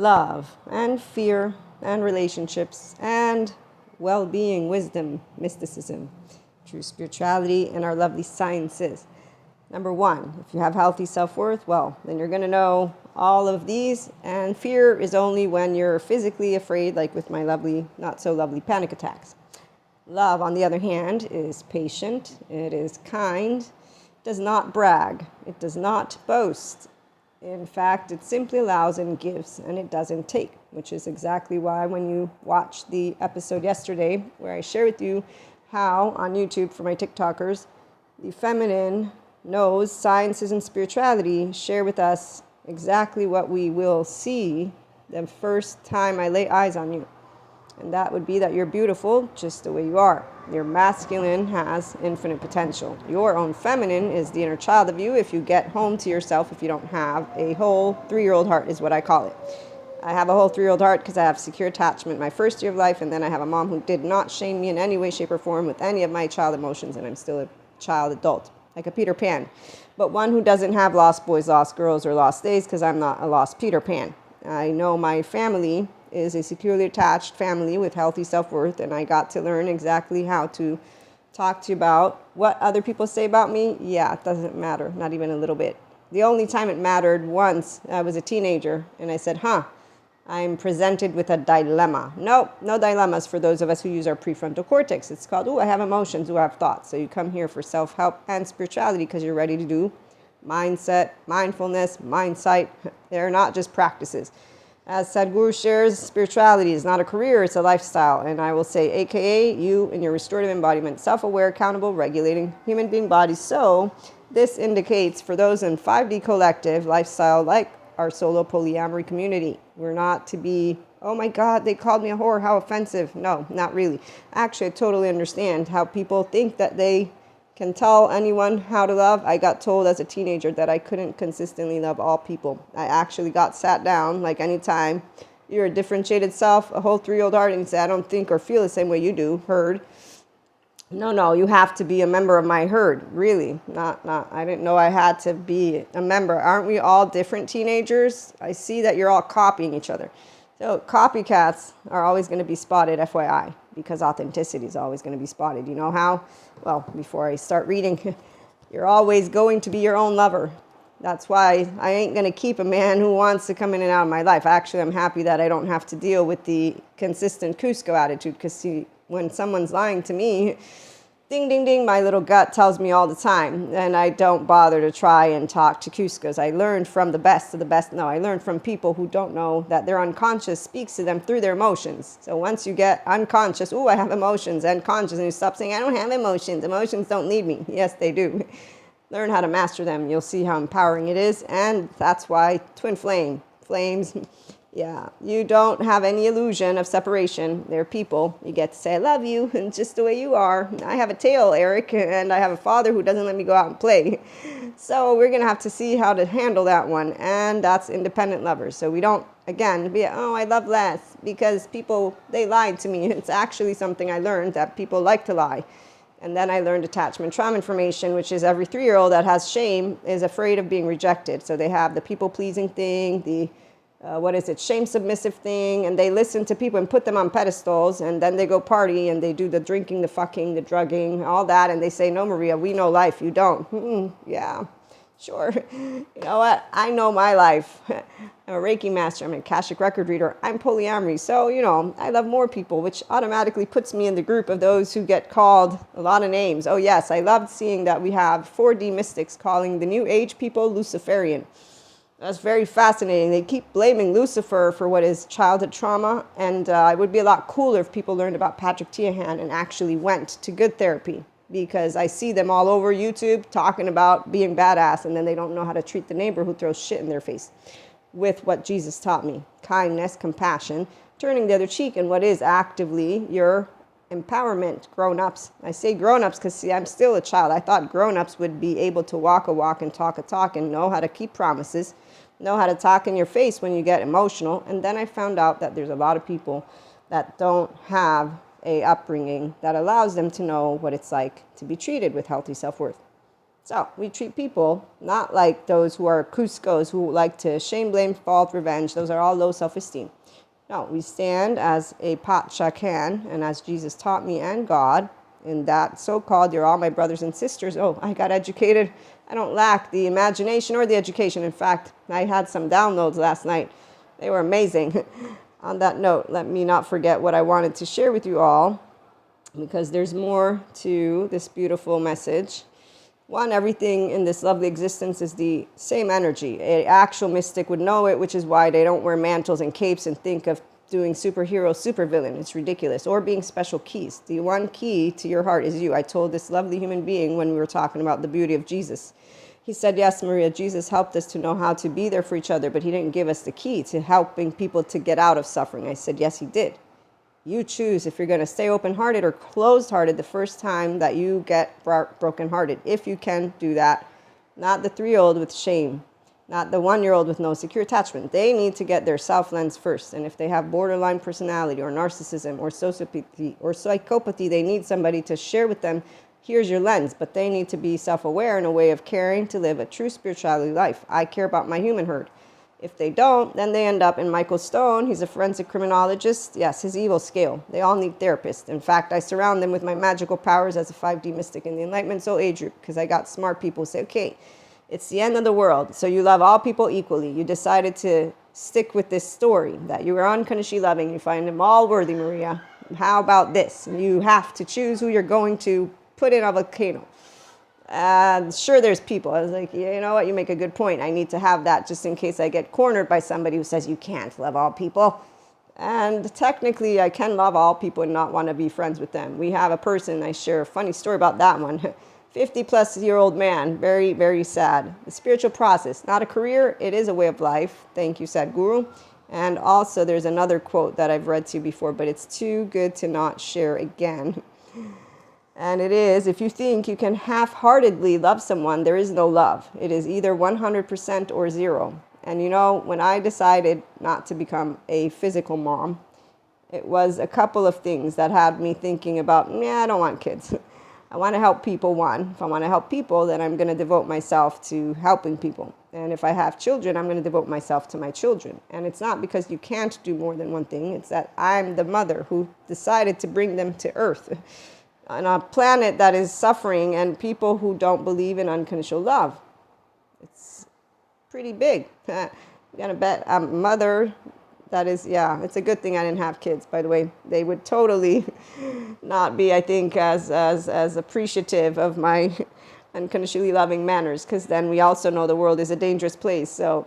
love and fear and relationships and well-being, wisdom, mysticism, true spirituality, and our lovely sciences. Number one, if you have healthy self-worth, well, then you're going to know all of these. And fear is only when you're physically afraid, like with my lovely, not so lovely panic attacks. Love, on the other hand, is patient, it is kind, does not brag, it does not boast. In fact, it simply allows and gives, and it doesn't take, which is exactly why when you watched the episode yesterday, where I share with you how on YouTube for my TikTokers, the feminine knows sciences and spirituality share with us exactly what we will see the first time I lay eyes on you. And that would be that you're beautiful just the way you are. Your masculine has infinite potential. Your own feminine is the inner child of you if you get home to yourself, if you don't have a whole 3-year-old heart is what I call it. I have a whole 3-year-old heart because I have secure attachment my first year of life, and then I have a mom who did not shame me in any way, shape, or form with any of my child emotions, and I'm still a child adult, like a Peter Pan. But one who doesn't have lost boys, lost girls, or lost days, because I'm not a lost Peter Pan. I know my family is a securely attached family with healthy self-worth, and I got to learn exactly how to talk to you about what other people say about me. Yeah, it doesn't matter, not even a little bit. The only time it mattered once, I was a teenager, and I said, I'm presented with a dilemma. Nope, no dilemmas for those of us who use our prefrontal cortex. It's called, I have emotions, I have thoughts. So you come here for self-help and spirituality because you're ready to do mindset, mindfulness, mindsight. They're not just practices. As Sadhguru shares, spirituality is not a career, it's a lifestyle. And I will say, AKA, you in your restorative embodiment, self-aware, accountable, regulating human being bodies. So this indicates for those in 5D collective lifestyle, like our solo polyamory community, we're not to be, oh my God, they called me a whore, how offensive. No, not really. Actually, I totally understand how people think that they can tell anyone how to love. I got told as a teenager that I couldn't consistently love all people. I actually got sat down, like anytime you're a differentiated self, a whole 3-year-old heart, and you say, I don't think or feel the same way you do, herd. No, you have to be a member of my herd. Really, not. I didn't know I had to be a member. Aren't we all different teenagers? I see that you're all copying each other. So copycats are always going to be spotted, FYI, because authenticity is always going to be spotted. You know how? Well, before I start reading, you're always going to be your own lover. That's why I ain't going to keep a man who wants to come in and out of my life. Actually, I'm happy that I don't have to deal with the consistent Cusco attitude, because see, when someone's lying to me, ding, ding, ding, my little gut tells me all the time, and I don't bother to try and talk to Cuscos. I learned from the best of the best. No, I learned from people who don't know that their unconscious speaks to them through their emotions. So once you get unconscious, I have emotions, and conscious, and you stop saying, I don't have emotions. Emotions don't need me. Yes, they do. Learn how to master them. You'll see how empowering it is, and that's why twin flames. Yeah, you don't have any illusion of separation. They're people. You get to say, I love you, and just the way you are. I have a tail, Eric, and I have a father who doesn't let me go out and play. So we're going to have to see how to handle that one, and that's independent lovers. So we don't, again, be, I love less, because people, they lied to me. It's actually something I learned, that people like to lie. And then I learned attachment trauma information, which is every 3-year-old that has shame is afraid of being rejected. So they have the people-pleasing thing, the shame submissive thing, and they listen to people and put them on pedestals, and then they go party and they do the drinking, the fucking, the drugging, all that, and they say, no, Maria, we know life, you don't. Yeah, sure. You know what? I know my life. I'm a Reiki master, I'm an Akashic record reader, I'm polyamory, so, I love more people, which automatically puts me in the group of those who get called a lot of names. Oh yes, I loved seeing that we have 4D mystics calling the new age people Luciferian. That's very fascinating. They keep blaming Lucifer for what is childhood trauma, and it would be a lot cooler if people learned about Patrick Tiahan and actually went to good therapy, because I see them all over YouTube talking about being badass, and then they don't know how to treat the neighbor who throws shit in their face with what Jesus taught me. Kindness, compassion, turning the other cheek, and what is actively your empowerment. Grown-ups. I say grown-ups because, see, I'm still a child. I thought grown-ups would be able to walk a walk and talk a talk and know how to keep promises, know how to talk in your face when you get emotional. And then I found out that there's a lot of people that don't have a upbringing that allows them to know what it's like to be treated with healthy self-worth. So we treat people not like those who are Cuscos, who like to shame, blame, fault, revenge. Those are all low self-esteem. No, we stand as a Pacha can, and as Jesus taught me and God, in that so-called, you're all my brothers and sisters. Oh, I got educated. I don't lack the imagination or the education. In fact, I had some downloads last night. They were amazing. On that note, let me not forget what I wanted to share with you all, because there's more to this beautiful message. One, everything in this lovely existence is the same energy. An actual mystic would know it, which is why they don't wear mantles and capes and think of doing superhero, supervillain. It's ridiculous. Or being special keys. The one key to your heart is you. I told this lovely human being when we were talking about the beauty of Jesus. He said, yes, Maria, Jesus helped us to know how to be there for each other, but he didn't give us the key to helping people to get out of suffering. I said, yes, he did. You choose if you're going to stay open-hearted or closed-hearted the first time that you get broken-hearted. If you can do that. Not the 3-year-old with shame. Not the 1-year-old with no secure attachment. They need to get their self-lens first. And if they have borderline personality or narcissism or sociopathy or psychopathy, they need somebody to share with them, here's your lens. But they need to be self-aware in a way of caring to live a true spirituality life. I care about my human herd. If they don't, then they end up in Michael Stone. He's a forensic criminologist. Yes, his evil scale. They all need therapists. In fact, I surround them with my magical powers as a 5D mystic in the Enlightenment Soul Age group, because I got smart people who say, okay, it's the end of the world, so you love all people equally. You decided to stick with this story, that you are unconditionally loving. You find them all worthy, Maria. How about this? You have to choose who you're going to put in a volcano. Sure, there's people. I was like, yeah, you know what? You make a good point. I need to have that just in case I get cornered by somebody who says you can't love all people. And technically, I can love all people and not want to be friends with them. We have a person, I share a funny story about that one. 50-plus-year-old man, very, very sad. The spiritual process, not a career, it is a way of life. Thank you, Sadhguru. And also, there's another quote that I've read to you before, but it's too good to not share again. And it is, if you think you can half-heartedly love someone, there is no love. It is either 100% or 0. And you know, when I decided not to become a physical mom, it was a couple of things that had me thinking about, I don't want kids. I want to help people, one. If I want to help people, then I'm going to devote myself to helping people. And if I have children, I'm going to devote myself to my children. And it's not because you can't do more than one thing. It's that I'm the mother who decided to bring them to Earth. On a planet that is suffering and people who don't believe in unconditional love. It's pretty big. I'm going to bet a mother that is, it's a good thing I didn't have kids, by the way. They would totally not be, I think, as appreciative of my unconditionally loving manners, because then we also know the world is a dangerous place. So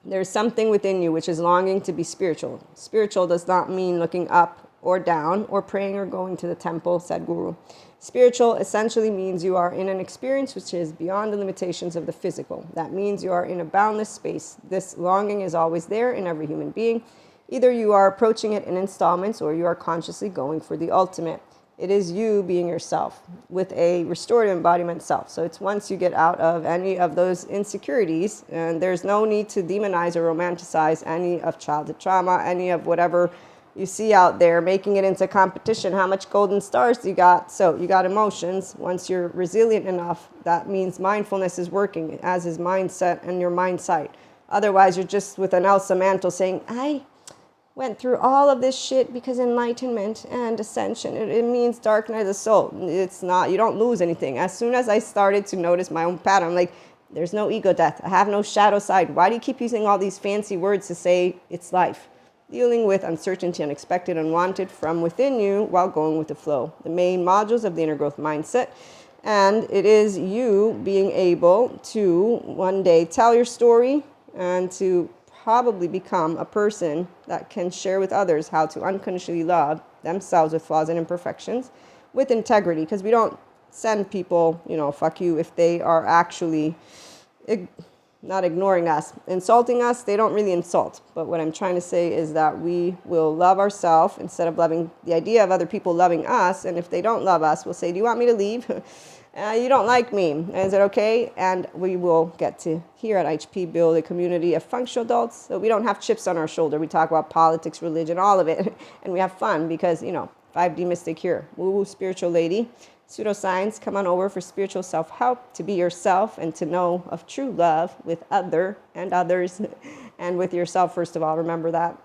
there's something within you which is longing to be spiritual. Spiritual does not mean looking up or down, or praying or going to the temple, said Guru. Spiritual essentially means you are in an experience which is beyond the limitations of the physical. That means you are in a boundless space. This longing is always there in every human being. Either you are approaching it in installments or you are consciously going for the ultimate. It is you being yourself with a restorative embodiment self. So it's once you get out of any of those insecurities, and there's no need to demonize or romanticize any of childhood trauma, any of whatever you see out there, making it into competition. How much golden stars you got? So you got emotions. Once you're resilient enough, that means mindfulness is working, as is mindset and your mind sight. Otherwise, you're just with an Elsa mantle saying, I went through all of this shit because enlightenment and ascension, it means dark night of the soul. It's not, you don't lose anything. As soon as I started to notice my own pattern, I'm like, there's no ego death. I have no shadow side. Why do you keep using all these fancy words to say it's life? Dealing with uncertainty, unexpected, unwanted from within you while going with the flow. The main modules of the inner growth mindset. And it is you being able to one day tell your story and to probably become a person that can share with others how to unconditionally love themselves with flaws and imperfections with integrity. Because we don't send people, fuck you, if they are actually not ignoring us. Insulting us, they don't really insult. But what I'm trying to say is that we will love ourselves instead of loving the idea of other people loving us. And if they don't love us, we'll say, do you want me to leave? You don't like me. Is it okay? And we will get to, here at HP, build a community of functional adults. So we don't have chips on our shoulder. We talk about politics, religion, all of it. And we have fun because, 5D mystic here. Woo-woo spiritual lady. Pseudoscience, come on over for spiritual self-help, to be yourself and to know of true love with other and others and with yourself, first of all. Remember that.